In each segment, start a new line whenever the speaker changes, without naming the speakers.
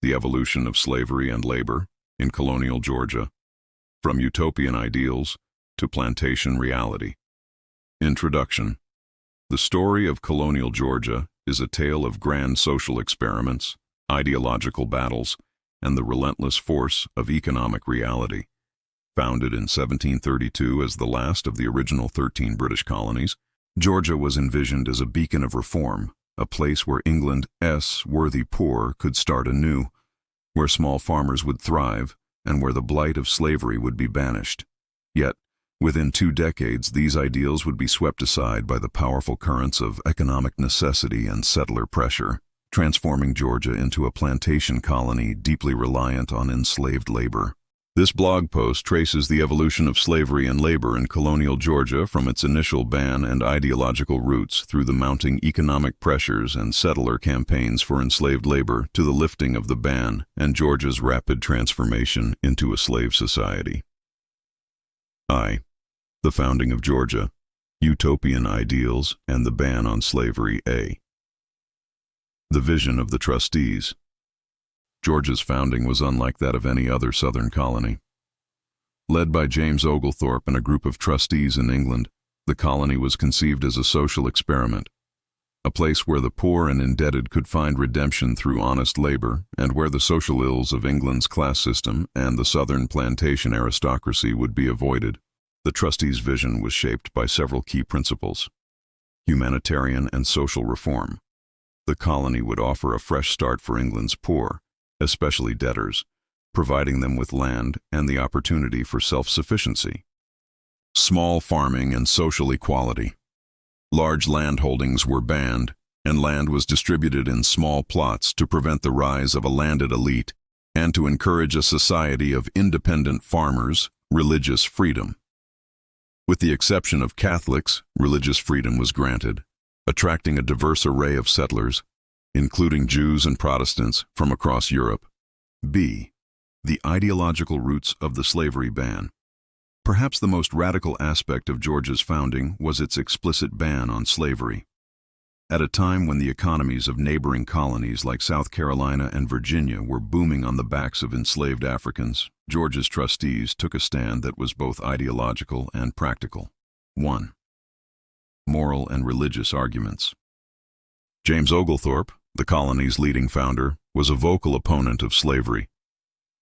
The Evolution of Slavery and Labor in Colonial Georgia, From Utopian Ideals to Plantation Reality. Introduction. The story of colonial Georgia is a tale of grand social experiments, ideological battles, and the relentless force of economic reality. Founded in 1732 as the last of the original 13 British colonies, Georgia was envisioned as a beacon of reform, a place where England's worthy poor could start anew, where small farmers would thrive, and where the blight of slavery would be banished. Yet, within 2 decades, these ideals would be swept aside by the powerful currents of economic necessity and settler pressure, transforming Georgia into a plantation colony deeply reliant on enslaved labor. This blog post traces the evolution of slavery and labor in colonial Georgia from its initial ban and ideological roots through the mounting economic pressures and settler campaigns for enslaved labor to the lifting of the ban and Georgia's rapid transformation into a slave society. The founding of Georgia, utopian ideals, and the ban on slavery. The vision of the trustees. Georgia's founding was unlike that of any other southern colony. Led by James Oglethorpe and a group of trustees in England, the colony was conceived as a social experiment, a place where the poor and indebted could find redemption through honest labor, and where the social ills of England's class system and the southern plantation aristocracy would be avoided. The trustees' vision was shaped by several key principles: humanitarian and social reform. The colony would offer a fresh start for England's poor, especially debtors, providing them with land and the opportunity for self-sufficiency. Small farming and social equality. Large land holdings were banned, and land was distributed in small plots to prevent the rise of a landed elite and to encourage a society of independent farmers. Religious freedom. With the exception of Catholics, religious freedom was granted, attracting a diverse array of settlers, including Jews and Protestants from across Europe. The ideological roots of the slavery ban. Perhaps the most radical aspect of Georgia's founding was its explicit ban on slavery. At a time when the economies of neighboring colonies like South Carolina and Virginia were booming on the backs of enslaved Africans, Georgia's trustees took a stand that was both ideological and practical. 1. Moral and religious arguments. James Oglethorpe, the colony's leading founder, was a vocal opponent of slavery.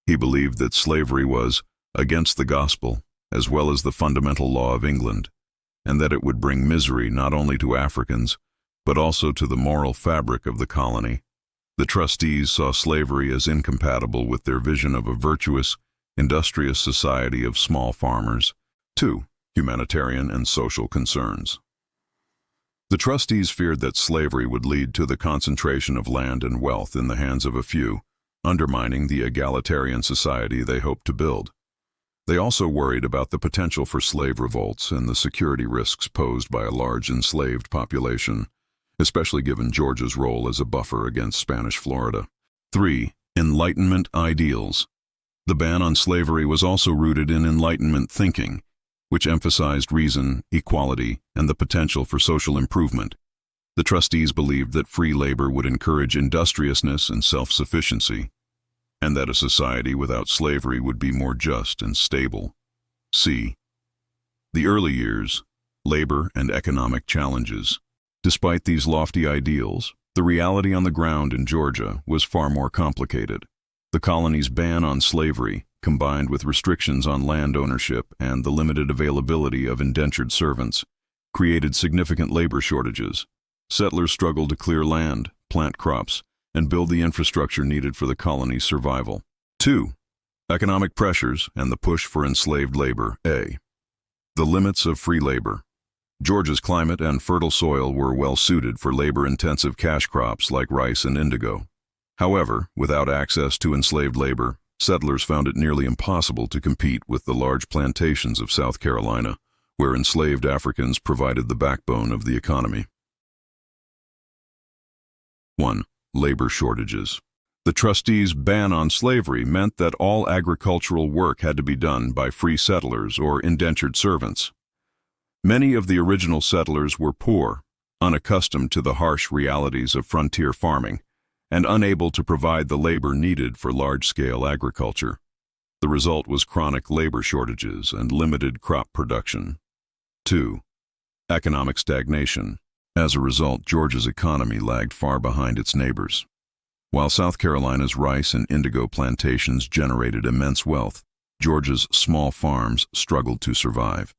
He believed that slavery was against the gospel as well as the fundamental law of England, and that it would bring misery not only to Africans, but also to the moral fabric of the colony. The trustees saw slavery as incompatible with their vision of a virtuous, industrious society of small farmers. 2. Humanitarian and social concerns. The trustees feared that slavery would lead to the concentration of land and wealth in the hands of a few, undermining the egalitarian society they hoped to build. They also worried about the potential for slave revolts and the security risks posed by a large enslaved population, especially given Georgia's role as a buffer against Spanish Florida. 3. Enlightenment ideals. The ban on slavery was also rooted in Enlightenment thinking, which emphasized reason, equality, and the potential for social improvement. The trustees believed that free labor would encourage industriousness and self-sufficiency, and that a society without slavery would be more just and stable. The early years, labor and economic challenges. Despite these lofty ideals, the reality on the ground in Georgia was far more complicated. The colony's ban on slavery, combined with restrictions on land ownership and the limited availability of indentured servants, created significant labor shortages. Settlers struggled to clear land, plant crops, and build the infrastructure needed for the colony's survival. 2. Economic pressures and the push for enslaved labor. The limits of free labor. Georgia's climate and fertile soil were well suited for labor-intensive cash crops like rice and indigo. However, without access to enslaved labor, settlers found it nearly impossible to compete with the large plantations of South Carolina, where enslaved Africans provided the backbone of the economy. 1. Labor shortages. The trustees' ban on slavery meant that all agricultural work had to be done by free settlers or indentured servants. Many of the original settlers were poor, unaccustomed to the harsh realities of frontier farming, and unable to provide the labor needed for large-scale agriculture. The result was chronic labor shortages and limited crop production. 2. Economic stagnation. As a result, Georgia's economy lagged far behind its neighbors. While South Carolina's rice and indigo plantations generated immense wealth, Georgia's small farms struggled to survive.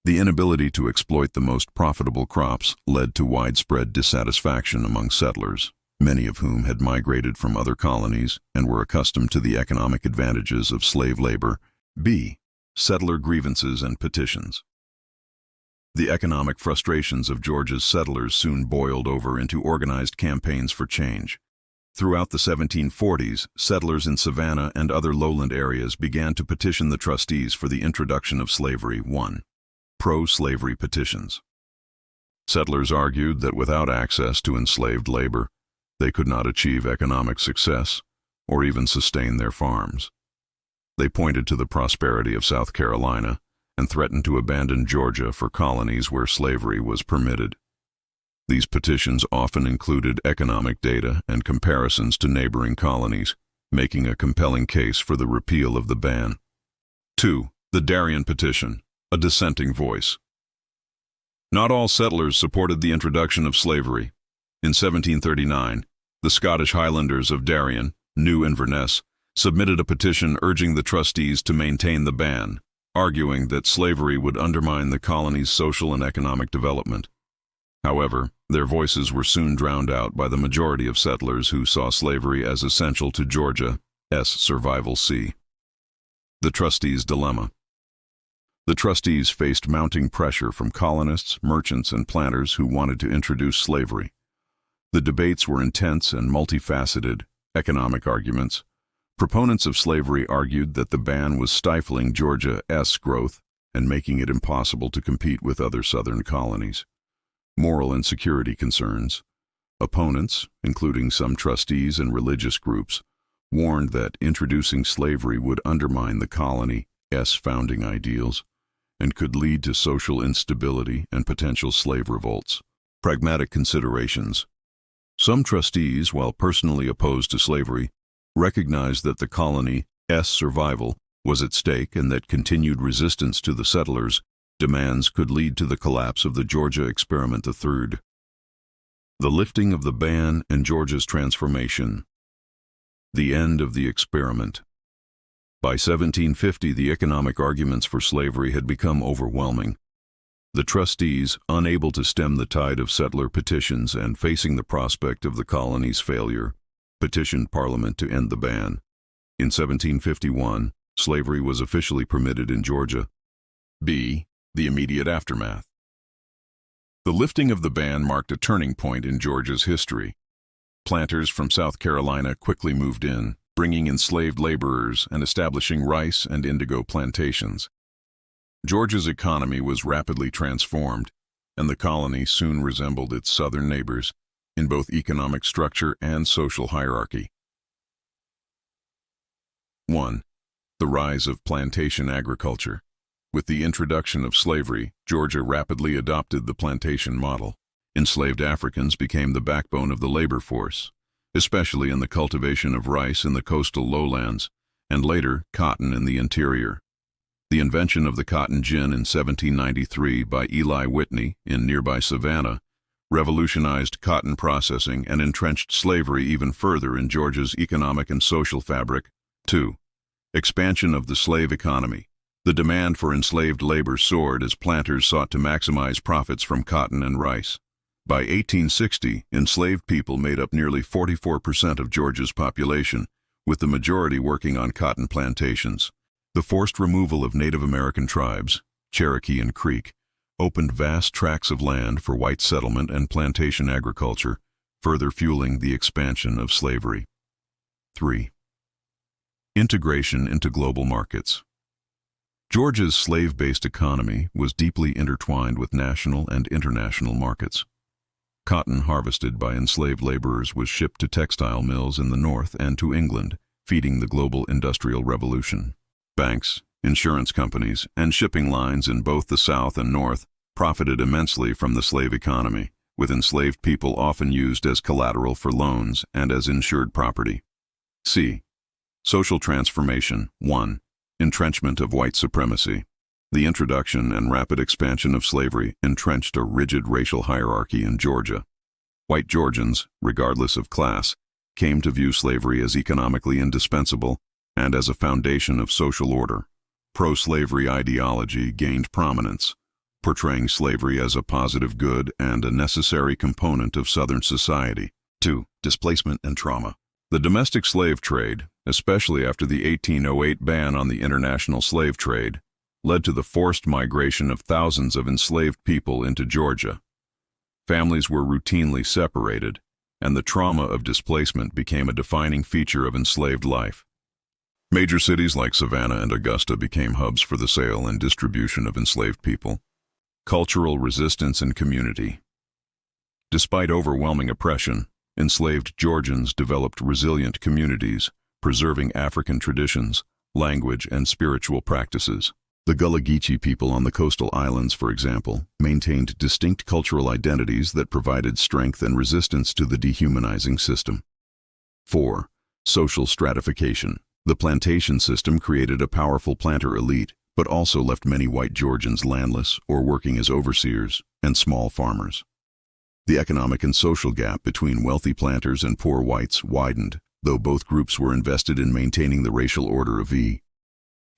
The inability to exploit the most profitable crops led to widespread dissatisfaction among settlers, many of whom had migrated from other colonies and were accustomed to the economic advantages of slave labor. B. Settler grievances and petitions. The economic frustrations of Georgia's settlers soon boiled over into organized campaigns for change. Throughout the 1740s, settlers in Savannah and other lowland areas began to petition the trustees for the introduction of slavery. 1. Pro-slavery petitions. Settlers argued that without access to enslaved labor, they could not achieve economic success or even sustain their farms. They pointed to the prosperity of South Carolina and threatened to abandon Georgia for colonies where slavery was permitted. These petitions often included economic data and comparisons to neighboring colonies, making a compelling case for the repeal of the ban. 2. The Darien Petition, a dissenting voice. Not all settlers supported the introduction of slavery. In 1739, the Scottish Highlanders of Darien, New Inverness, submitted a petition urging the trustees to maintain the ban, arguing that slavery would undermine the colony's social and economic development. However, their voices were soon drowned out by the majority of settlers who saw slavery as essential to Georgia's survival. C. The trustees' dilemma. The trustees faced mounting pressure from colonists, merchants, and planters who wanted to introduce slavery. The debates were intense and multifaceted. Economic arguments. Proponents of slavery argued that the ban was stifling Georgia's growth and making it impossible to compete with other southern colonies. Moral and security concerns. Opponents, including some trustees and religious groups, warned that introducing slavery would undermine the colony's founding ideals and could lead to social instability and potential slave revolts. Pragmatic considerations. Some trustees, while personally opposed to slavery, recognized that the colony's survival was at stake and that continued resistance to the settlers' demands could lead to the collapse of the Georgia experiment. 3. The lifting of the ban and Georgia's transformation. The end of the experiment. By 1750, the economic arguments for slavery had become overwhelming. The trustees, unable to stem the tide of settler petitions and facing the prospect of the colony's failure, petitioned Parliament to end the ban. In 1751, slavery was officially permitted in Georgia. B. The immediate aftermath. The lifting of the ban marked a turning point in Georgia's history. Planters from South Carolina quickly moved in, bringing enslaved laborers and establishing rice and indigo plantations. Georgia's economy was rapidly transformed, and the colony soon resembled its southern neighbors in both economic structure and social hierarchy. 1. The rise of plantation agriculture. With the introduction of slavery, Georgia rapidly adopted the plantation model. Enslaved Africans became the backbone of the labor force, especially in the cultivation of rice in the coastal lowlands, and later cotton in the interior. The invention of the cotton gin in 1793 by Eli Whitney in nearby Savannah revolutionized cotton processing and entrenched slavery even further in Georgia's economic and social fabric. 2. Expansion of the slave economy. The demand for enslaved labor soared as planters sought to maximize profits from cotton and rice. By 1860, enslaved people made up nearly 44% of Georgia's population, with the majority working on cotton plantations. The forced removal of Native American tribes, Cherokee and Creek, opened vast tracts of land for white settlement and plantation agriculture, further fueling the expansion of slavery. 3. Integration into global markets. Georgia's slave-based economy was deeply intertwined with national and international markets. Cotton harvested by enslaved laborers was shipped to textile mills in the North and to England, feeding the global industrial revolution. Banks, insurance companies, and shipping lines in both the South and North profited immensely from the slave economy, with enslaved people often used as collateral for loans and as insured property. C. Social transformation. 1. Entrenchment of white supremacy. The introduction and rapid expansion of slavery entrenched a rigid racial hierarchy in Georgia. White Georgians, regardless of class, came to view slavery as economically indispensable and as a foundation of social order. Pro-slavery ideology gained prominence, portraying slavery as a positive good and a necessary component of Southern society. 2. Displacement and trauma. The domestic slave trade, especially after the 1808 ban on the international slave trade, led to the forced migration of thousands of enslaved people into Georgia. Families were routinely separated, and the trauma of displacement became a defining feature of enslaved life. Major cities like Savannah and Augusta became hubs for the sale and distribution of enslaved people. Cultural resistance and community. Despite overwhelming oppression, enslaved Georgians developed resilient communities, preserving African traditions, language, and spiritual practices. The Gullah Geechee people on the coastal islands, for example, maintained distinct cultural identities that provided strength and resistance to the dehumanizing system. 4. Social stratification. The plantation system created a powerful planter elite, but also left many white Georgians landless or working as overseers and small farmers. The economic and social gap between wealthy planters and poor whites widened, though both groups were invested in maintaining the racial order of E.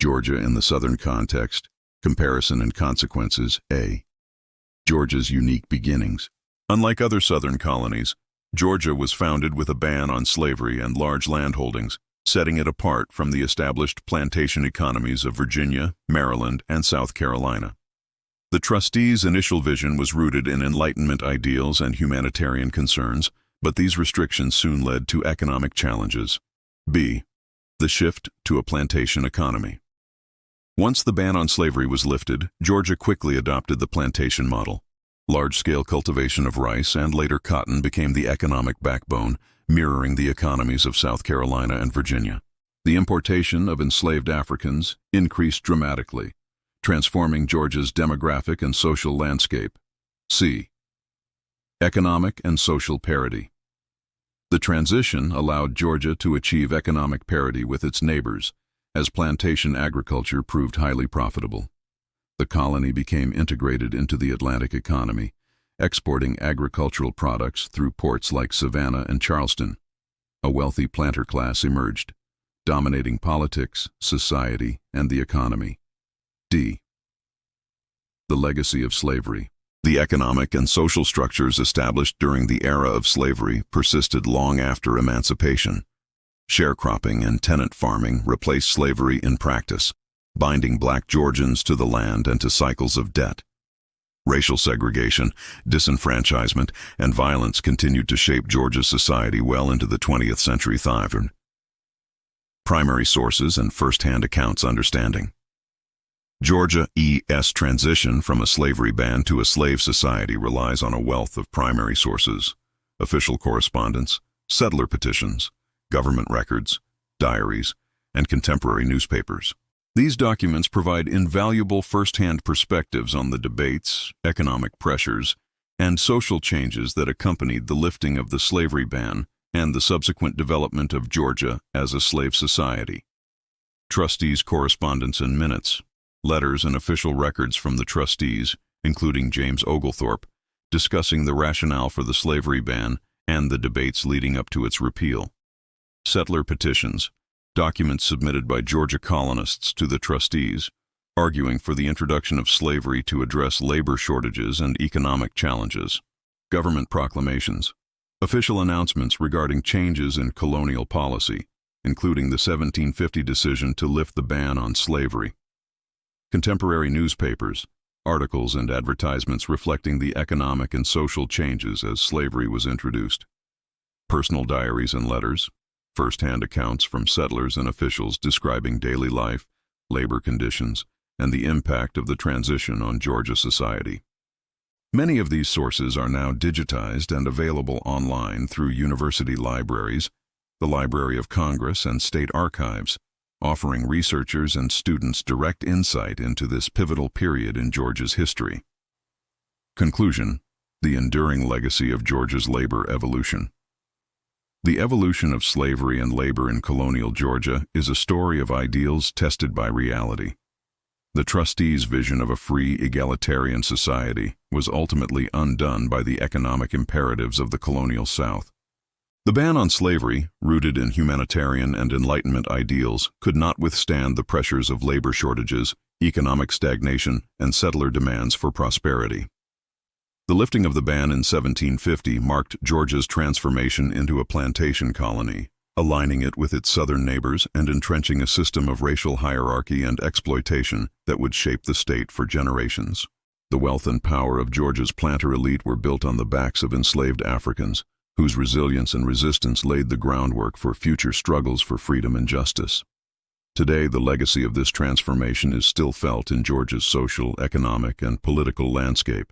Georgia in the Southern context, comparison and consequences. A. Georgia's unique beginnings. Unlike other Southern colonies, Georgia was founded with a ban on slavery and large landholdings, setting it apart from the established plantation economies of Virginia, Maryland, and South Carolina. The trustees' initial vision was rooted in Enlightenment ideals and humanitarian concerns, but these restrictions soon led to economic challenges. B. The shift to a plantation economy. Once the ban on slavery was lifted, Georgia quickly adopted the plantation model. Large-scale cultivation of rice and later cotton became the economic backbone, mirroring the economies of South Carolina and Virginia. The importation of enslaved Africans increased dramatically, transforming Georgia's demographic and social landscape. C. Economic and social parity. The transition allowed Georgia to achieve economic parity with its neighbors, as plantation agriculture proved highly profitable. The colony became integrated into the Atlantic economy, exporting agricultural products through ports like Savannah and Charleston. A wealthy planter class emerged, dominating politics, society, and the economy. D. The legacy of slavery. The economic and social structures established during the era of slavery persisted long after emancipation. Sharecropping and tenant farming replaced slavery in practice, binding black Georgians to the land and to cycles of debt. Racial segregation, disenfranchisement, and violence continued to shape Georgia's society well into the 20th century. Primary sources and first-hand accounts understanding. Georgia's transition from a slavery ban to a slave society relies on a wealth of primary sources: official correspondence, settler petitions, government records, diaries, and contemporary newspapers. These documents provide invaluable first-hand perspectives on the debates, economic pressures, and social changes that accompanied the lifting of the slavery ban and the subsequent development of Georgia as a slave society. Trustees' correspondence and minutes, letters and official records from the trustees, including James Oglethorpe, discussing the rationale for the slavery ban and the debates leading up to its repeal. Settler petitions, documents submitted by Georgia colonists to the trustees, arguing for the introduction of slavery to address labor shortages and economic challenges. Government proclamations, official announcements regarding changes in colonial policy, including the 1750 decision to lift the ban on slavery. Contemporary newspapers, articles and advertisements reflecting the economic and social changes as slavery was introduced. Personal diaries and letters, first-hand accounts from settlers and officials describing daily life, labor conditions, and the impact of the transition on Georgia society. Many of these sources are now digitized and available online through university libraries, the Library of Congress, and state archives, offering researchers and students direct insight into this pivotal period in Georgia's history. Conclusion: The enduring legacy of Georgia's labor evolution. The evolution of slavery and labor in colonial Georgia is a story of ideals tested by reality. The trustees' vision of a free, egalitarian society was ultimately undone by the economic imperatives of the colonial South. The ban on slavery, rooted in humanitarian and Enlightenment ideals, could not withstand the pressures of labor shortages, economic stagnation, and settler demands for prosperity. The lifting of the ban in 1750 marked Georgia's transformation into a plantation colony, aligning it with its southern neighbors and entrenching a system of racial hierarchy and exploitation that would shape the state for generations. The wealth and power of Georgia's planter elite were built on the backs of enslaved Africans, whose resilience and resistance laid the groundwork for future struggles for freedom and justice. Today, the legacy of this transformation is still felt in Georgia's social, economic, and political landscape.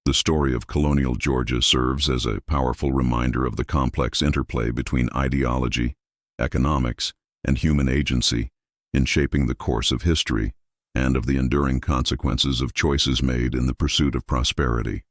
The story of colonial Georgia serves as a powerful reminder of the complex interplay between ideology, economics, and human agency in shaping the course of history and of the enduring consequences of choices made in the pursuit of prosperity.